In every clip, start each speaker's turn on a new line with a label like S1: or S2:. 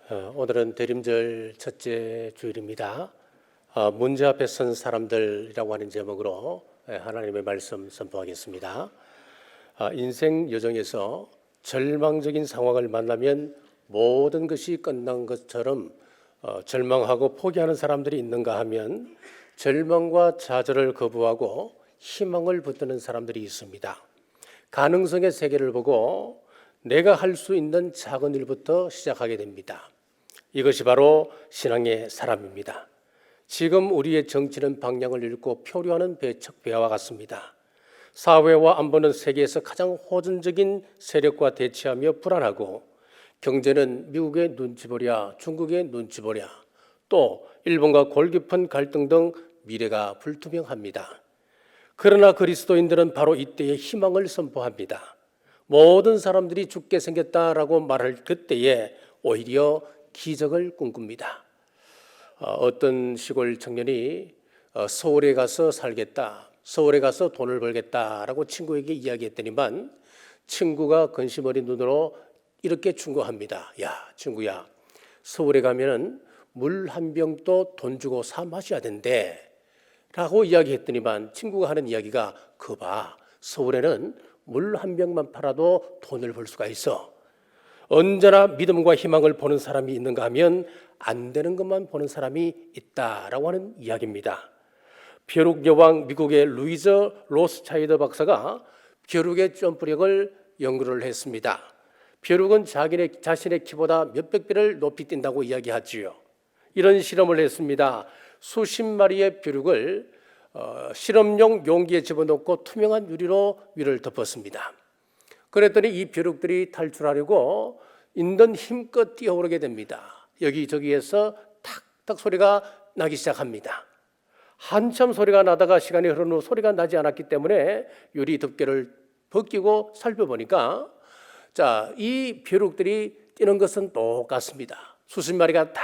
S1: 오늘은 대림절 첫째 주일입니다. 문제 앞에 선 사람들이라고 하는 제목으로 하나님의 말씀 선포하겠습니다. 인생 여정에서 절망적인 상황을 만나면 모든 것이 끝난 것처럼 절망하고 포기하는 사람들이 있는가 하면 절망과 좌절을 거부하고 희망을 붙드는 사람들이 있습니다. 가능성의 세계를 보고 내가 할 수 있는 작은 일부터 시작하게 됩니다. 이것이 바로 신앙의 사람입니다. 지금 우리의 정치는 방향을 잃고 표류하는 배와 같습니다. 사회와 안보는 세계에서 가장 호전적인 세력과 대치하며 불안하고, 경제는 미국의 눈치 보랴, 중국의 눈치 보랴, 또 일본과 골깊은 갈등 등 미래가 불투명합니다. 그러나 그리스도인들은 바로 이때에 희망을 선포합니다. 모든 사람들이 죽게 생겼다라고 말할 그때에 오히려 기적을 꿈꿉니다. 어떤 시골 청년이 서울에 가서 살겠다, 서울에 가서 돈을 벌겠다라고 친구에게 이야기했더니만 친구가 근심 어린 눈으로 이렇게 충고합니다. 야, 친구야, 서울에 가면은 물 한 병도 돈 주고 사 마셔야 된대 라고 이야기했더니만 친구가 하는 이야기가, 그 봐, 서울에는 물 한 병만 팔아도 돈을 벌 수가 있어. 언제나 믿음과 희망을 보는 사람이 있는가 하면 안 되는 것만 보는 사람이 있다라고 하는 이야기입니다. 벼룩 여왕 미국의 루이즈 로스차일드 박사가 벼룩의 점프력을 연구를 했습니다. 벼룩은 자신의 키보다 몇백 배를 높이 뛴다고 이야기하지요. 이런 실험을 했습니다. 수십 마리의 벼룩을 실험용 용기에 집어넣고 투명한 유리로 위를 덮었습니다. 그랬더니 이 벼룩들이 탈출하려고 있는 힘껏 뛰어오르게 됩니다. 여기저기에서 탁탁 소리가 나기 시작합니다. 한참 소리가 나다가 시간이 흐른 후 소리가 나지 않았기 때문에 유리 덮개를 벗기고 살펴보니까 이 벼룩들이 뛰는 것은 똑같습니다. 수십 마리가 다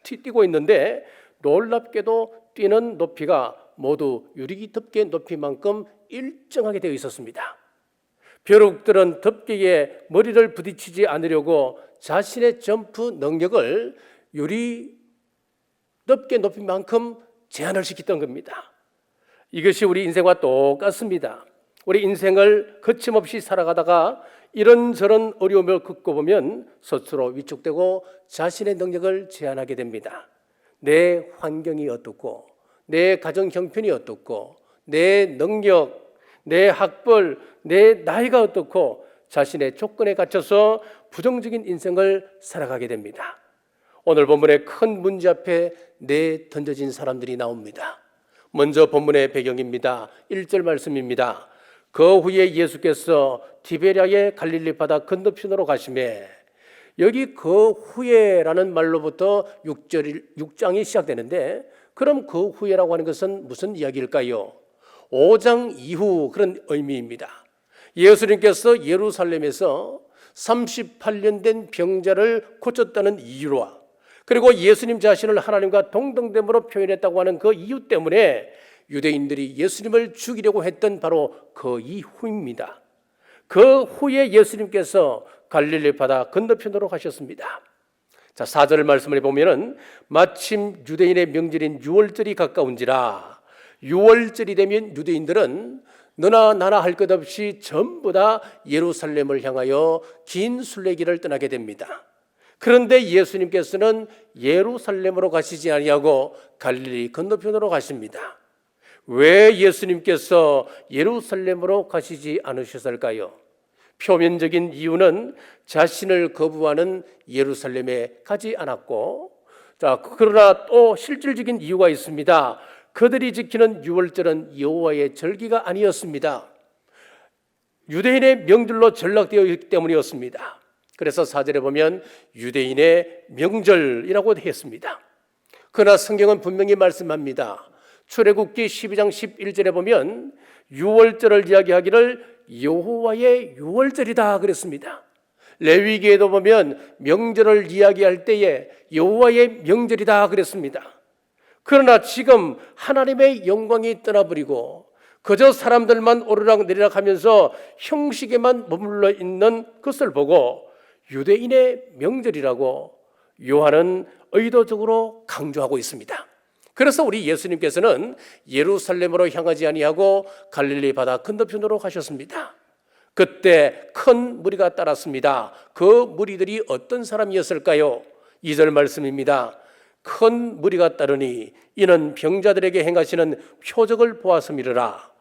S1: 뛰고 있는데 놀랍게도 뛰는 높이가 모두 유리 덮개 높이만큼 일정하게 되어 있었습니다. 벼룩들은 덮개에 머리를 부딪히지 않으려고 자신의 점프 능력을 유리 덮개 높이만큼 제한을 시켰던 겁니다. 이것이 우리 인생과 똑같습니다. 우리 인생을 거침없이 살아가다가 이런저런 어려움을 겪어보면 스스로 위축되고 자신의 능력을 제한하게 됩니다. 내 환경이 어떻고, 내 가정 형편이 어떻고, 내 능력, 내 학벌, 내 나이가 어떻고 자신의 조건에 갇혀서 부정적인 인생을 살아가게 됩니다. 오늘 본문의 큰 문제 앞에 내던져진 사람들이 나옵니다. 먼저 본문의 배경입니다. 1절 말씀입니다. 그 후에 예수께서 디베랴의 갈릴리 바다 건너편으로 가시매, 여기 그 후에라는 말로부터 6장이 시작되는데, 그럼 그 후에라고 하는 것은 무슨 이야기일까요? 5장 이후 그런 의미입니다. 예수님께서 예루살렘에서 38년 된 병자를 고쳤다는 이유와, 그리고 예수님 자신을 하나님과 동등됨으로 표현했다고 하는 그 이유 때문에 유대인들이 예수님을 죽이려고 했던 바로 그 이후입니다. 그 후에 예수님께서 갈릴리 바다 건너편으로 가셨습니다. 4절 말씀을 보면은 마침 유대인의 명절인 유월절이 가까운지라, 유월절이 되면 유대인들은 너나 나나 할 것 없이 전부 다 예루살렘을 향하여 긴 순례길을 떠나게 됩니다. 그런데 예수님께서는 예루살렘으로 가시지 아니하고 갈릴리 건너편으로 가십니다. 왜 예수님께서 예루살렘으로 가시지 않으셨을까요? 표면적인 이유는 자신을 거부하는 예루살렘에 가지 않았고, 그러나 또 실질적인 이유가 있습니다. 그들이 지키는 유월절은 여호와의 절기가 아니었습니다. 유대인의 명절로 전락되어 있기 때문이었습니다. 그래서 4절에 보면 유대인의 명절이라고 했습니다. 그러나 성경은 분명히 말씀합니다. 출애굽기 12장 11절에 보면 유월절을 이야기하기를 여호와의 유월절이다 그랬습니다. 레위기에도 보면 명절을 이야기할 때에 여호와의 명절이다 그랬습니다. 그러나 지금 하나님의 영광이 떠나버리고 그저 사람들만 오르락내리락 하면서 형식에만 머물러 있는 것을 보고 유대인의 명절이라고, 요한은 의도적으로 강조하고 있습니다. 그래서 우리 예수님께서는 예루살렘으로 향하지 아니하고 갈릴리 바다 건너편으로 가셨습니다. 그때 큰 무리가 따랐습니다. 그 무리들이 어떤 사람이었을까요? 2절 말씀입니다. 큰 무리가 따르니 이는 병자들에게 행하시는 표적을 보았음이라.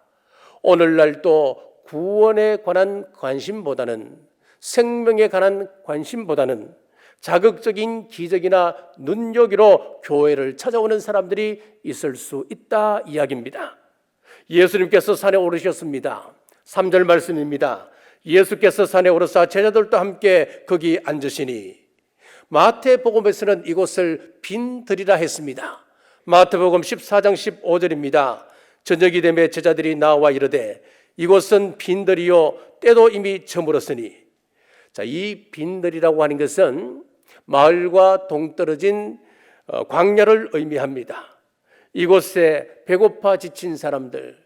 S1: 오늘날 또 구원에 관한 관심보다는, 생명에 관한 관심보다는 자극적인 기적이나 눈요기로 교회를 찾아오는 사람들이 있을 수 있다 이야기입니다. 예수님께서 산에 오르셨습니다. 3절 말씀입니다. 예수께서 산에 오르사 제자들도 함께 거기 앉으시니, 마태복음에서는 이곳을 빈들이라 했습니다. 마태복음 14장 15절입니다. 저녁이 되매 제자들이 나와 이르되 이곳은 빈들이요 때도 이미 저물었으니. 자, 이 빈들이라고 하는 것은 마을과 동떨어진 광야를 의미합니다. 이곳에 배고파 지친 사람들,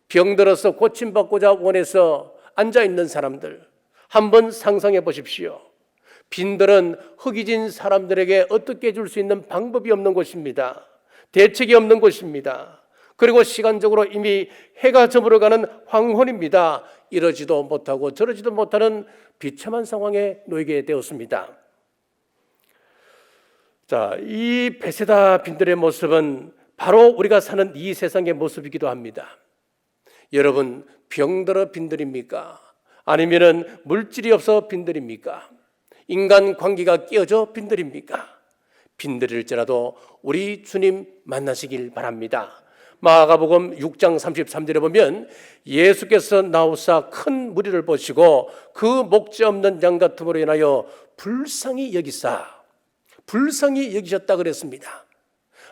S1: 병들어서 고침받고자 원해서 앉아있는 사람들, 한번 상상해 보십시오. 빈들은 허기진 사람들에게 어떻게 해줄 수 있는 방법이 없는 곳입니다. 대책이 없는 곳입니다. 그리고 시간적으로 이미 해가 저물어가는 황혼입니다. 이러지도 못하고 저러지도 못하는 비참한 상황에 놓이게 되었습니다. 자, 이 베세다 빈들의 모습은 바로 우리가 사는 이 세상의 모습이기도 합니다. 여러분, 병들어 빈들입니까? 아니면은 물질이 없어 빈들입니까? 인간 관계가 깨어져 빈들입니까? 빈들일지라도 우리 주님 만나시길 바랍니다. 마가복음 6장 33절에 보면 예수께서 나오사 큰 무리를 보시고 그 목자 없는 양 같음으로 인하여 불쌍히 여기셨다 그랬습니다.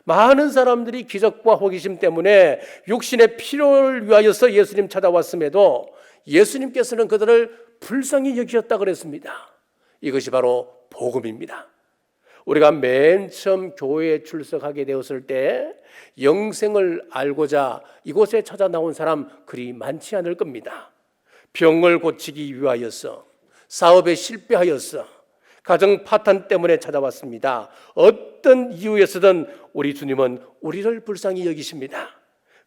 S1: 많은 사람들이 기적과 호기심 때문에 육신의 필요를 위하여서 예수님 찾아왔음에도 예수님께서는 그들을 불쌍히 여기셨다 그랬습니다. 이것이 바로 복음입니다. 우리가 맨 처음 교회에 출석하게 되었을 때 영생을 알고자 이곳에 찾아 나온 사람 그리 많지 않을 겁니다. 병을 고치기 위하여서, 사업에 실패하여서, 가정 파탄 때문에 찾아왔습니다. 어떤 이유에서든 우리 주님은 우리를 불쌍히 여기십니다.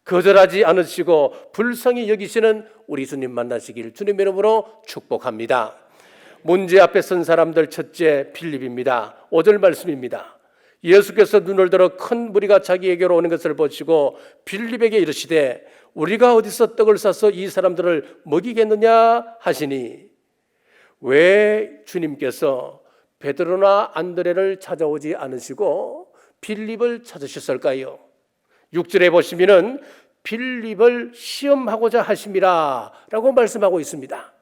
S1: 거절하지 않으시고 불쌍히 여기시는 우리 주님 만나시길 주님의 이름으로 축복합니다. 문제 앞에 선 사람들 첫째 빌립입니다. 5절 말씀입니다. 예수께서 눈을 들어 큰 무리가 자기에게로 오는 것을 보시고 빌립에게 이르시되 우리가 어디서 떡을 싸서 이 사람들을 먹이겠느냐 하시니, 왜 주님께서 베드로나 안드레를 찾아오지 않으시고 빌립을 찾으셨을까요? 6절에 보시면은 빌립을 시험하고자 하심이라 라고 말씀하고 있습니다.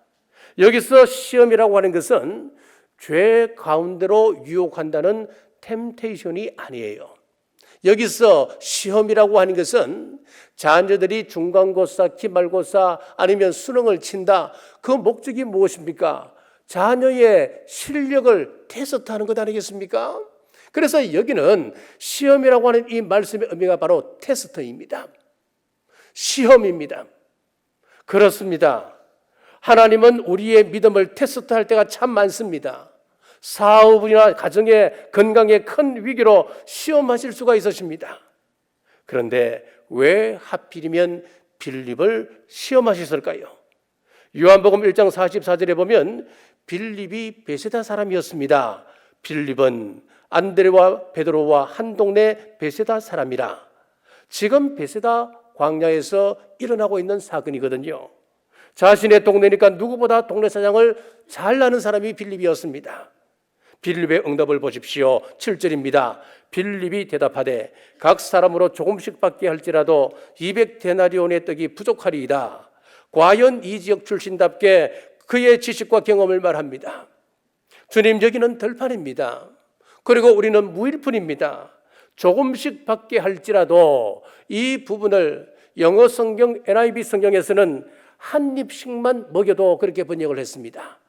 S1: 여기서 시험이라고 하는 것은 죄 가운데로 유혹한다는 템테이션이 아니에요. 여기서 시험이라고 하는 것은 자녀들이 중간고사, 기말고사 아니면 수능을 친다. 그 목적이 무엇입니까? 자녀의 실력을 테스트하는 것 아니겠습니까? 그래서 여기는 시험이라고 하는 이 말씀의 의미가 바로 테스트입니다. 시험입니다. 그렇습니다. 하나님은 우리의 믿음을 테스트할 때가 참 많습니다. 사업이나 가정의 건강에 큰 위기로 시험하실 수가 있으십니다. 그런데 왜 하필이면 빌립을 시험하셨을까요? 요한복음 1장 44절에 보면 빌립이 베세다 사람이었습니다. 빌립은 안드레와 베드로와 한 동네 베세다 사람이라. 지금 베세다 광야에서 일어나고 있는 사건이거든요. 자신의 동네니까 누구보다 동네 사장을 잘 아는 사람이 빌립이었습니다. 빌립의 응답을 보십시오. 7절입니다. 빌립이 대답하되 각 사람으로 조금씩 받게 할지라도 200데나리온의 떡이 부족하리이다. 과연 이 지역 출신답게 그의 지식과 경험을 말합니다. 주님, 여기는 들판입니다. 그리고 우리는 무일푼입니다. 조금씩 받게 할지라도, 이 부분을 영어 성경 NIV 성경에서는 한 입씩만 먹여도 그렇게 번역을 했습니다.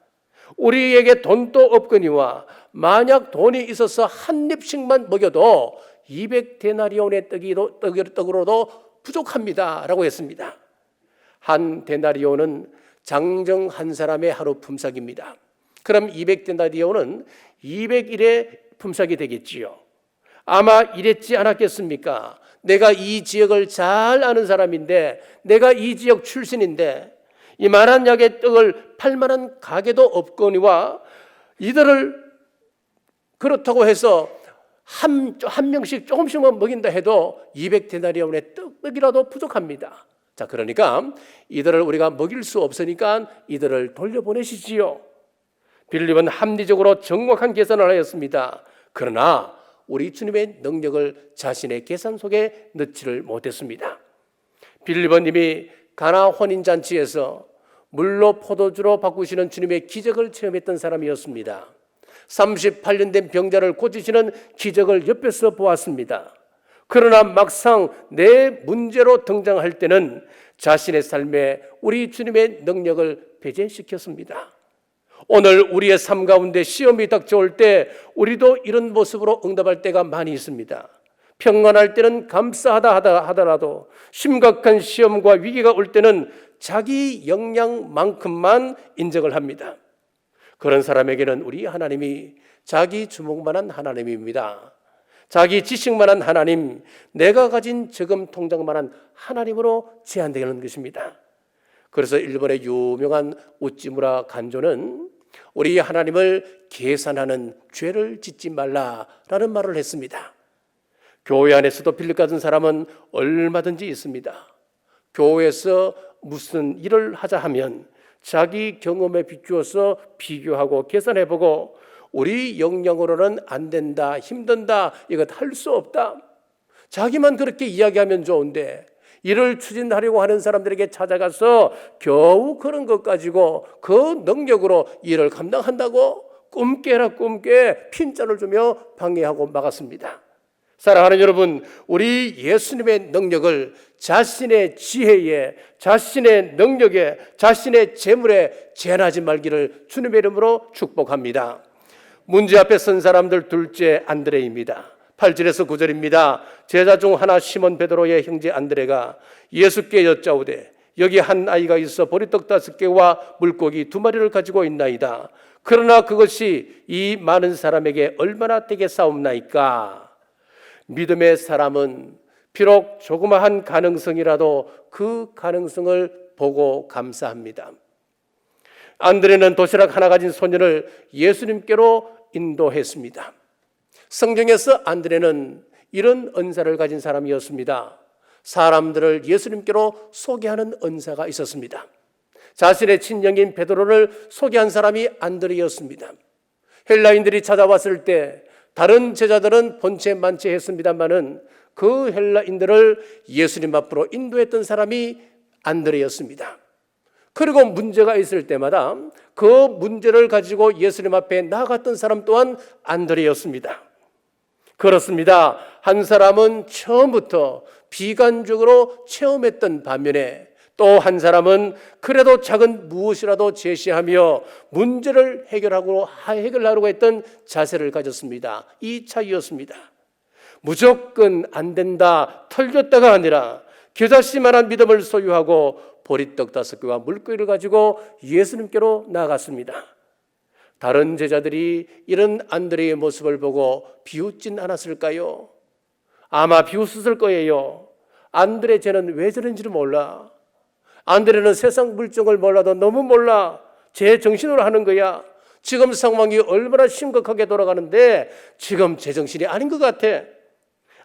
S1: 우리에게 돈도 없거니와 만약 돈이 있어서 한 입씩만 먹여도 200데나리온의 떡으로도 부족합니다 라고 했습니다. 한 데나리온은 장정 한 사람의 하루 품삯입니다. 그럼 200데나리온은 200일의 품삯이 되겠지요. 아마 이랬지 않았겠습니까? 내가 이 지역을 잘 아는 사람인데, 내가 이 지역 출신인데 이만한 약의 떡을 팔 만한 가게도 없거니와 이들을 그렇다고 해서 한 명씩 조금씩만 먹인다 해도 200데나리온의 떡이라도 부족합니다. 자, 그러니까 이들을 우리가 먹일 수 없으니까 이들을 돌려보내시지요. 빌립은 합리적으로 정확한 계산을 하였습니다. 그러나 우리 주님의 능력을 자신의 계산 속에 넣지를 못했습니다. 빌립은 이미 가나 혼인잔치에서 물로 포도주로 바꾸시는 주님의 기적을 체험했던 사람이었습니다. 38년 된 병자를 고치시는 기적을 옆에서 보았습니다. 그러나 막상 내 문제로 등장할 때는 자신의 삶에 우리 주님의 능력을 배제시켰습니다. 오늘 우리의 삶 가운데 시험이 닥쳐올 때 우리도 이런 모습으로 응답할 때가 많이 있습니다. 평안할 때는 감사하다 하더라도 심각한 시험과 위기가 올 때는 자기 역량만큼만 인정을 합니다. 그런 사람에게는 우리 하나님이 자기 주목만한 하나님입니다. 자기 지식만한 하나님, 내가 가진 저금 통장만한 하나님으로 제한되는 것입니다. 그래서 일본의 유명한 우찌무라 간조는 우리 하나님을 계산하는 죄를 짓지 말라라는 말을 했습니다. 교회 안에서도 빌립 같은 사람은 얼마든지 있습니다. 교회에서 무슨 일을 하자 하면 자기 경험에 비추어서 비교하고 계산해보고 우리 역량으로는 안 된다, 힘든다, 이것 할 수 없다. 자기만 그렇게 이야기하면 좋은데 이를 추진하려고 하는 사람들에게 찾아가서 겨우 그런 것 가지고 그 능력으로 일을 감당한다고 꿈깨라 꿈깨 핀잔을 주며 방해하고 막았습니다. 사랑하는 여러분, 우리 예수님의 능력을 자신의 지혜에, 자신의 능력에, 자신의 재물에 제한하지 말기를 주님의 이름으로 축복합니다. 문제 앞에 선 사람들 둘째 안드레입니다. 8절에서 9절입니다. 제자 중 하나 시몬 베드로의 형제 안드레가 예수께 여짜오되 여기 한 아이가 있어 보리떡 5개와 물고기 2마리를 가지고 있나이다. 그러나 그것이 이 많은 사람에게 얼마나 되겠사옵나이까. 믿음의 사람은 비록 조그마한 가능성이라도 그 가능성을 보고 감사합니다. 안드레는 도시락 하나 가진 소년을 예수님께로 인도했습니다. 성경에서 안드레는 이런 은사를 가진 사람이었습니다. 사람들을 예수님께로 소개하는 은사가 있었습니다. 자신의 친형인 베드로를 소개한 사람이 안드레였습니다. 헬라인들이 찾아왔을 때 다른 제자들은 본체 만체했습니다마는 그 헬라인들을 예수님 앞으로 인도했던 사람이 안드레였습니다. 그리고 문제가 있을 때마다 그 문제를 가지고 예수님 앞에 나아갔던 사람 또한 안드레였습니다. 그렇습니다. 한 사람은 처음부터 비관적으로 체험했던 반면에 또 한 사람은 그래도 작은 무엇이라도 제시하며 문제를 해결하려고 했던 자세를 가졌습니다. 이 차이였습니다. 무조건 안 된다, 털렸다가 아니라 겨자씨만한 믿음을 소유하고 보리떡 5개와 물고기를 가지고 예수님께로 나아갔습니다. 다른 제자들이 이런 안드레의 모습을 보고 비웃진 않았을까요? 아마 비웃었을 거예요. 안드레 쟤는 왜 저런지를 몰라. 안드레는 세상 물정을 몰라도 너무 몰라. 제 정신으로 하는 거야. 지금 상황이 얼마나 심각하게 돌아가는데 지금 제정신이 아닌 것 같아.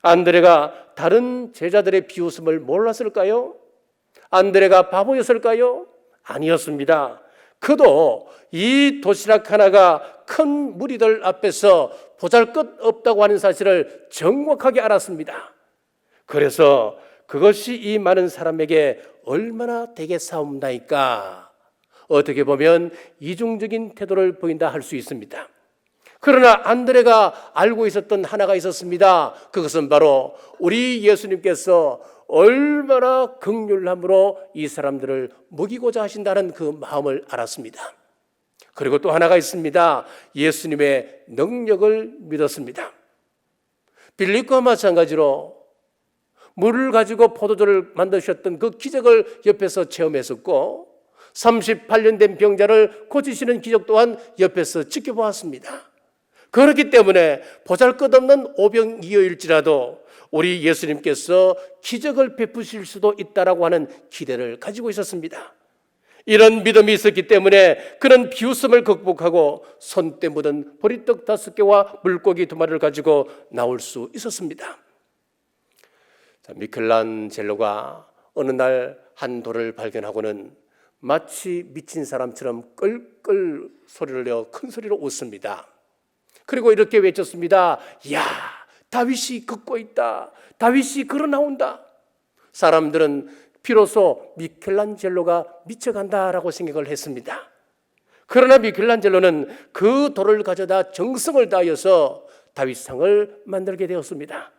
S1: 안드레가 다른 제자들의 비웃음을 몰랐을까요? 안드레가 바보였을까요? 아니었습니다. 그도 이 도시락 하나가 큰 무리들 앞에서 보잘것없다고 하는 사실을 정확하게 알았습니다. 그래서 그것이 이 많은 사람에게 얼마나 되겠사옵나이까. 어떻게 보면 이중적인 태도를 보인다 할 수 있습니다. 그러나 안드레가 알고 있었던 하나가 있었습니다. 그것은 바로 우리 예수님께서 얼마나 긍휼함으로 이 사람들을 먹이고자 하신다는 그 마음을 알았습니다. 그리고 또 하나가 있습니다. 예수님의 능력을 믿었습니다. 빌립과 마찬가지로 물을 가지고 포도주를 만드셨던 그 기적을 옆에서 체험했었고 38년 된 병자를 고치시는 기적 또한 옆에서 지켜보았습니다. 그렇기 때문에 보잘것없는 오병이어일지라도 우리 예수님께서 기적을 베푸실 수도 있다라고 하는 기대를 가지고 있었습니다. 이런 믿음이 있었기 때문에 그런 비웃음을 극복하고 손때 묻은 보리떡 5개와 물고기 2마리를 가지고 나올 수 있었습니다. 미켈란젤로가 어느 날 한 돌을 발견하고는 마치 미친 사람처럼 끌끌 소리를 내어 큰 소리로 웃습니다. 그리고 이렇게 외쳤습니다. 야, 다윗이 걷고 있다. 다윗이 걸어 나온다. 사람들은 비로소 미켈란젤로가 미쳐간다라고 생각을 했습니다. 그러나 미켈란젤로는 그 돌을 가져다 정성을 다하여서 다윗상을 만들게 되었습니다.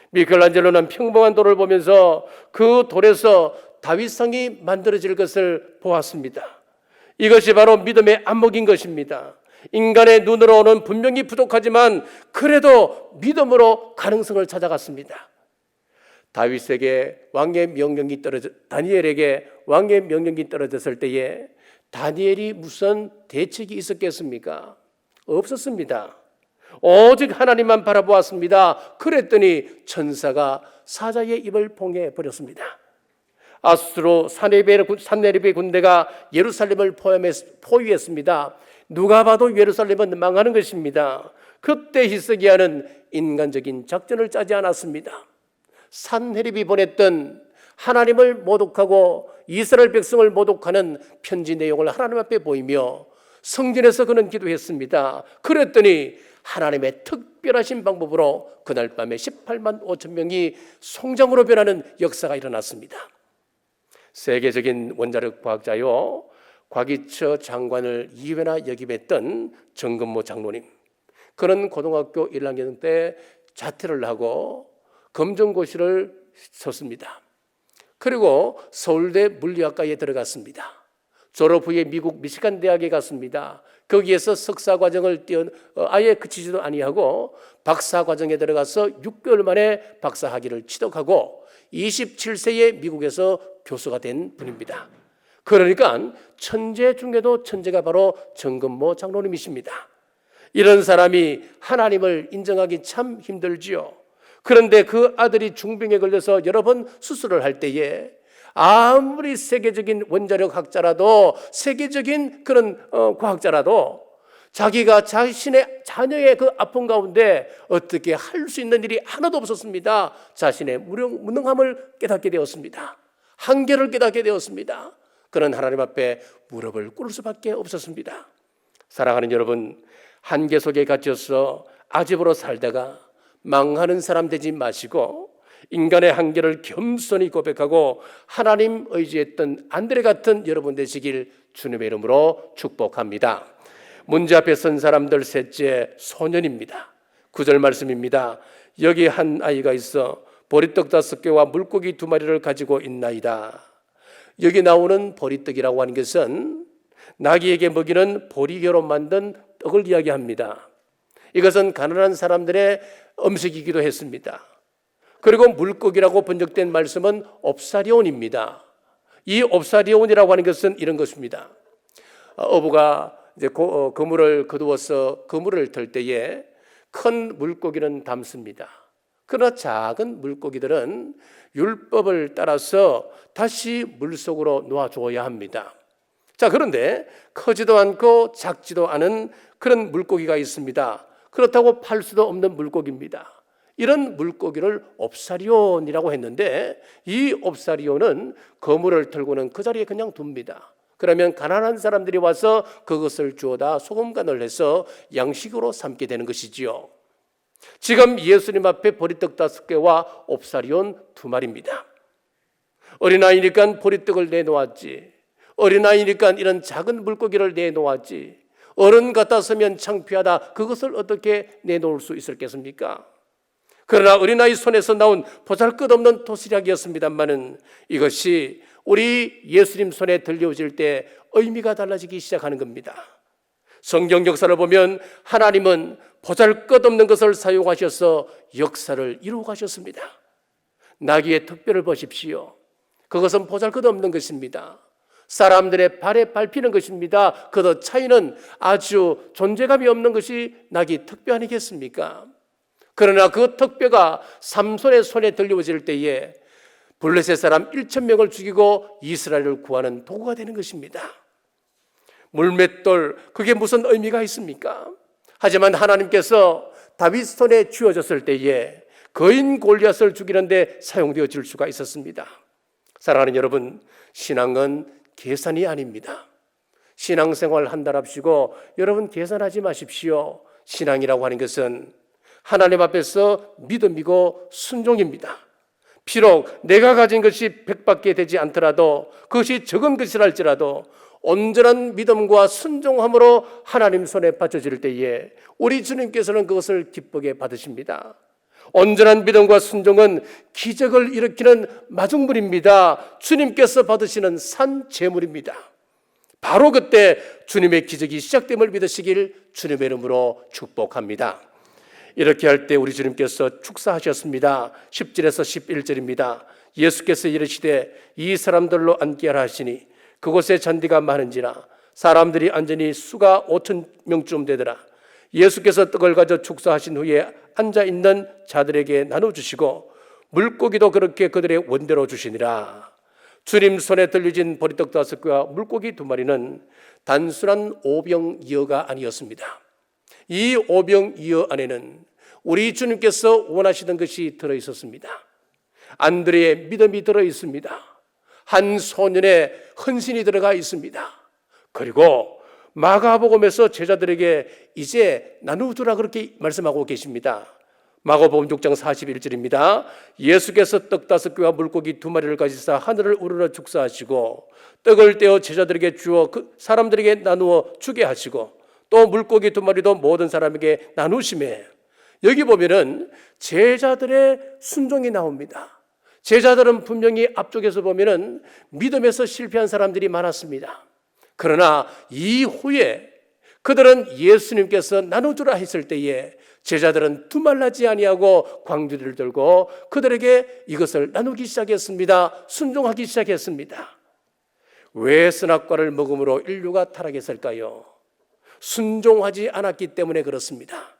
S1: 미켈란젤로는 평범한 돌을 보면서 그 돌에서 다윗상이 만들어질 것을 보았습니다. 이것이 바로 믿음의 안목인 것입니다. 인간의 눈으로는 분명히 부족하지만 그래도 믿음으로 가능성을 찾아갔습니다. 다니엘에게 왕의 명령이 떨어졌을 때에 다니엘이 무슨 대책이 있었겠습니까? 없었습니다. 오직 하나님만 바라보았습니다. 그랬더니 천사가 사자의 입을 봉해 버렸습니다. 아수르 산헤립의 군대가 예루살렘을 포위했습니다. 누가 봐도 예루살렘은 망하는 것입니다. 그때 히스기야는 인간적인 작전을 짜지 않았습니다. 산헤립이 보냈던 하나님을 모독하고 이스라엘 백성을 모독하는 편지 내용을 하나님 앞에 보이며 성전에서 그는 기도했습니다. 그랬더니 하나님의 특별하신 방법으로 그날 밤에 18만 5천 명이 송장으로 변하는 역사가 일어났습니다. 세계적인 원자력 과학자요, 과기처 장관을 2회나 역임했던 정근모 장로님, 그는 고등학교 1학년 때 자퇴를 하고 검정고시를 쳤습니다. 그리고 서울대 물리학과에 들어갔습니다. 졸업 후에 미국 미시간 대학에 갔습니다. 거기에서 석사 과정을 아예 그치지도 아니하고 박사 과정에 들어가서 6개월 만에 박사 학위를 취득하고 27세에 미국에서 교수가 된 분입니다. 그러니까 천재 중에도 천재가 바로 정근모 장로님이십니다. 이런 사람이 하나님을 인정하기 참 힘들지요. 그런데 그 아들이 중병에 걸려서 여러 번 수술을 할 때에 아무리 세계적인 원자력 학자라도 세계적인 그런 과학자라도 자기가 자신의 자녀의 그 아픔 가운데 어떻게 할 수 있는 일이 하나도 없었습니다. 자신의 무능함을 깨닫게 되었습니다. 한계를 깨닫게 되었습니다. 그런 하나님 앞에 무릎을 꿇을 수밖에 없었습니다. 사랑하는 여러분, 한계 속에 갇혀서 아집으로 살다가 망하는 사람 되지 마시고 인간의 한계를 겸손히 고백하고 하나님 의지했던 안드레 같은 여러분 되시길 주님의 이름으로 축복합니다. 문제 앞에 선 사람들 셋째 소년입니다. 9절 말씀입니다. 여기 한 아이가 있어 보리떡 5개와 물고기 2마리를 가지고 있나이다. 여기 나오는 보리떡이라고 하는 것은 나귀에게 먹이는 보리겨로 만든 떡을 이야기합니다. 이것은 가난한 사람들의 음식이기도 했습니다. 그리고 물고기라고 번역된 말씀은 옵사리온입니다. 이 옵사리온이라고 하는 것은 이런 것입니다. 어부가 이제 그물을 거두어서 그물을 털 때에 큰 물고기는 담습니다. 그러나 작은 물고기들은 율법을 따라서 다시 물속으로 놓아줘야 합니다. 자, 그런데 크지도 않고 작지도 않은 그런 물고기가 있습니다. 그렇다고 팔 수도 없는 물고기입니다. 이런 물고기를 옵사리온이라고 했는데 이 옵사리온은 그물을 털고는 그 자리에 그냥 둡니다. 그러면 가난한 사람들이 와서 그것을 주워다 소금 간을 해서 양식으로 삼게 되는 것이지요. 지금 예수님 앞에 보리떡 5개와 옵사리온 2마리입니다. 어린아이니까 보리떡을 내놓았지. 어린아이니까 이런 작은 물고기를 내놓았지. 어른 같았으면 창피하다. 그것을 어떻게 내놓을 수 있었겠습니까? 그러나 어린아이 손에서 나온 보잘것없는 도시락이었습니다마는 이것이 우리 예수님 손에 들려오질 때 의미가 달라지기 시작하는 겁니다. 성경 역사를 보면 하나님은 보잘것없는 것을 사용하셔서 역사를 이루어 가셨습니다. 나귀의 특별을 보십시오. 그것은 보잘것없는 것입니다. 사람들의 발에 밟히는 것입니다. 그도 차이는 아주 존재감이 없는 것이 낙이 턱뼈 아니겠습니까? 그러나 그 턱뼈가 삼손의 손에 들려질 때에 블레셋 사람 1,000명을 죽이고 이스라엘을 구하는 도구가 되는 것입니다. 물맷돌, 그게 무슨 의미가 있습니까? 하지만 하나님께서 다윗 손에 쥐어졌을 때에 거인 골리앗을 죽이는데 사용되어질 수가 있었습니다. 사랑하는 여러분, 신앙은 계산이 아닙니다. 신앙생활 한 달 합시고 여러분 계산하지 마십시오. 신앙이라고 하는 것은 하나님 앞에서 믿음이고 순종입니다. 비록 내가 가진 것이 100밖에 되지 않더라도, 그것이 적은 것이랄지라도 온전한 믿음과 순종함으로 하나님 손에 받쳐질 때에 우리 주님께서는 그것을 기쁘게 받으십니다. 온전한 믿음과 순종은 기적을 일으키는 마중물입니다. 주님께서 받으시는 산 제물입니다. 바로 그때 주님의 기적이 시작됨을 믿으시길 주님의 이름으로 축복합니다. 이렇게 할 때 우리 주님께서 축사하셨습니다. 10절에서 11절입니다. 예수께서 이르시되 이 사람들로 앉게 하라 하시니 그곳에 잔디가 많은지라 사람들이 앉으니 수가 5,000명쯤 되더라. 예수께서 떡을 가져 축사하신 후에 앉아있는 자들에게 나눠주시고 물고기도 그렇게 그들의 원대로 주시니라. 주님 손에 들려진 보리떡 5개와 물고기 2마리는 단순한 오병이어가 아니었습니다. 이 오병이어 안에는 우리 주님께서 원하시던 것이 들어있었습니다. 안드레의 믿음이 들어있습니다. 한 소년의 헌신이 들어가 있습니다. 그리고 마가복음에서 제자들에게 이제 나누두라 그렇게 말씀하고 계십니다. 마가복음 6장 41절입니다. 예수께서 떡 5개와 물고기 2마리를 가지사 하늘을 우러러 축사하시고 떡을 떼어 제자들에게 주어 그 사람들에게 나누어 주게 하시고 또 물고기 2마리도 모든 사람에게 나누시매. 여기 보면은 제자들의 순종이 나옵니다. 제자들은 분명히 앞쪽에서 보면은 믿음에서 실패한 사람들이 많았습니다. 그러나 이후에 그들은 예수님께서 나누주라 했을 때에 제자들은 두말라지 아니하고 광주리를 들고 그들에게 이것을 나누기 시작했습니다. 순종하기 시작했습니다. 왜 선악과를 먹음으로 인류가 타락했을까요? 순종하지 않았기 때문에 그렇습니다.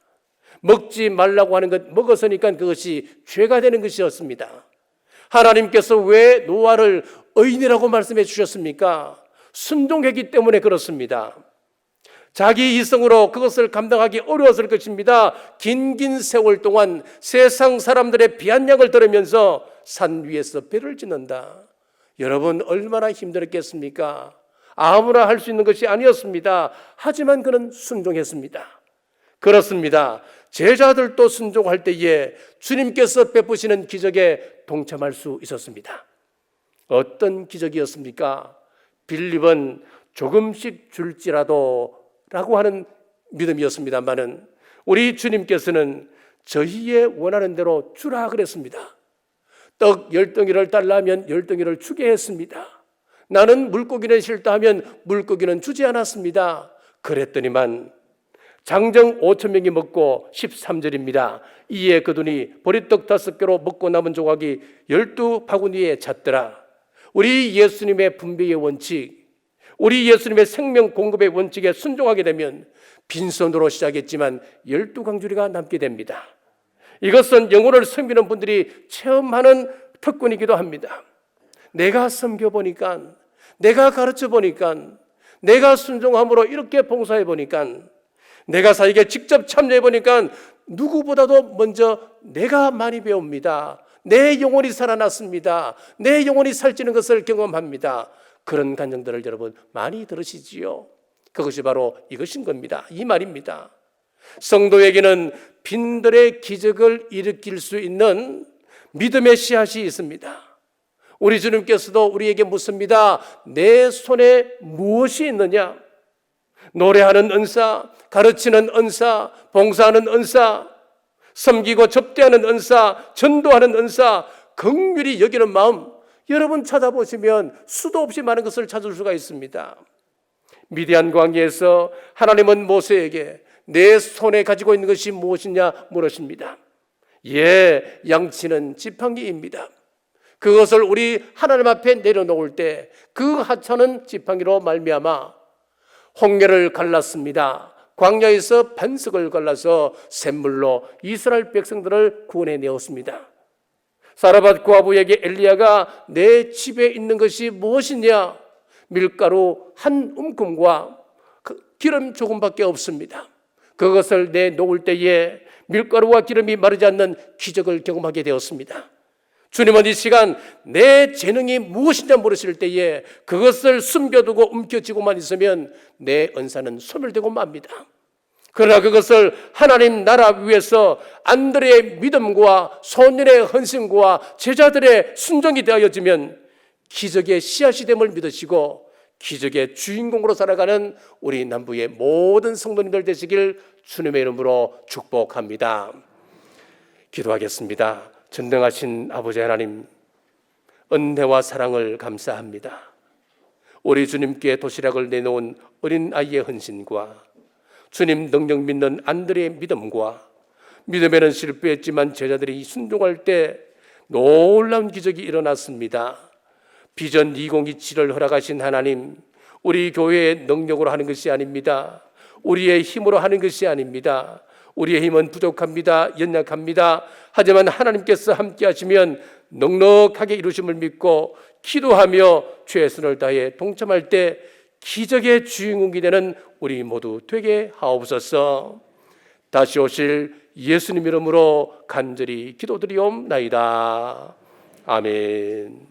S1: 먹지 말라고 하는 것 먹었으니까 그것이 죄가 되는 것이었습니다. 하나님께서 왜 노아를 의인이라고 말씀해 주셨습니까? 순종했기 때문에 그렇습니다. 자기 이성으로 그것을 감당하기 어려웠을 것입니다. 긴 세월 동안 세상 사람들의 비아냥을 들으면서 산 위에서 배를 짓는다. 여러분 얼마나 힘들었겠습니까? 아무나 할 수 있는 것이 아니었습니다. 하지만 그는 순종했습니다. 그렇습니다. 제자들도 순종할 때에 주님께서 베푸시는 기적에 동참할 수 있었습니다. 어떤 기적이었습니까? 빌립은 조금씩 줄지라도 라고 하는 믿음이었습니다만은 우리 주님께서는 저희의 원하는 대로 주라 그랬습니다. 떡 10덩이를 달라 하면 10덩이를 주게 했습니다. 나는 물고기는 싫다 하면 물고기는 주지 않았습니다. 그랬더니만 장정 5,000명이 먹고 13절입니다. 이에 그 돈이 보리떡 5개로 먹고 남은 조각이 12바구니에 찼더라. 우리 예수님의 분배의 원칙, 우리 예수님의 생명 공급의 원칙에 순종하게 되면 빈손으로 시작했지만 12광주리가 남게 됩니다. 이것은 영혼을 섬기는 분들이 체험하는 특권이기도 합니다. 내가 섬겨보니까, 내가 가르쳐보니까, 내가 순종함으로 이렇게 봉사해보니까, 내가 사역에 직접 참여해보니까 누구보다도 먼저 내가 많이 배웁니다. 내 영혼이 살아났습니다. 내 영혼이 살찌는 것을 경험합니다. 그런 간증들을 여러분 많이 들으시지요. 그것이 바로 이것인 겁니다. 이 말입니다. 성도에게는 빈들의 기적을 일으킬 수 있는 믿음의 씨앗이 있습니다. 우리 주님께서도 우리에게 묻습니다. 내 손에 무엇이 있느냐? 노래하는 은사, 가르치는 은사, 봉사하는 은사, 섬기고 접대하는 은사, 전도하는 은사, 긍휼히 여기는 마음, 여러분 찾아보시면 수도 없이 많은 것을 찾을 수가 있습니다. 미디안 광야에서 하나님은 모세에게 내 손에 가지고 있는 것이 무엇이냐 물으십니다. 예, 양치는 지팡이입니다. 그것을 우리 하나님 앞에 내려놓을 때 그 하찮은 지팡이로 말미암아 홍해를 갈랐습니다. 광야에서 반석을 갈라서 샘물로 이스라엘 백성들을 구원해내었습니다. 사르밧 고아부에게 엘리야가 내 집에 있는 것이 무엇이냐? 밀가루 한 움큼과 기름 조금밖에 없습니다. 그것을 내놓을 때에 밀가루와 기름이 마르지 않는 기적을 경험하게 되었습니다. 주님은 이 시간 내 재능이 무엇이냐 물으실 때에 그것을 숨겨두고 움켜쥐고만 있으면 내 은사는 소멸되고 맙니다. 그러나 그것을 하나님 나라 위해서 안드레의 믿음과 소년의 헌신과 제자들의 순종이 되어지면 기적의 씨앗이 됨을 믿으시고 기적의 주인공으로 살아가는 우리 남부의 모든 성도님들 되시길 주님의 이름으로 축복합니다. 기도하겠습니다. 전능하신 아버지 하나님, 은혜와 사랑을 감사합니다. 우리 주님께 도시락을 내놓은 어린 아이의 헌신과 주님 능력 믿는 안드레의 믿음과 믿음에는 실패했지만 제자들이 순종할 때 놀라운 기적이 일어났습니다. 비전 2027을 허락하신 하나님, 우리 교회의 능력으로 하는 것이 아닙니다. 우리의 힘으로 하는 것이 아닙니다. 우리의 힘은 부족합니다. 연약합니다. 하지만 하나님께서 함께 하시면 넉넉하게 이루심을 믿고 기도하며 최선을 다해 동참할 때 기적의 주인공이 되는 우리 모두 되게 하옵소서. 다시 오실 예수님 이름으로 간절히 기도드리옵나이다. 아멘.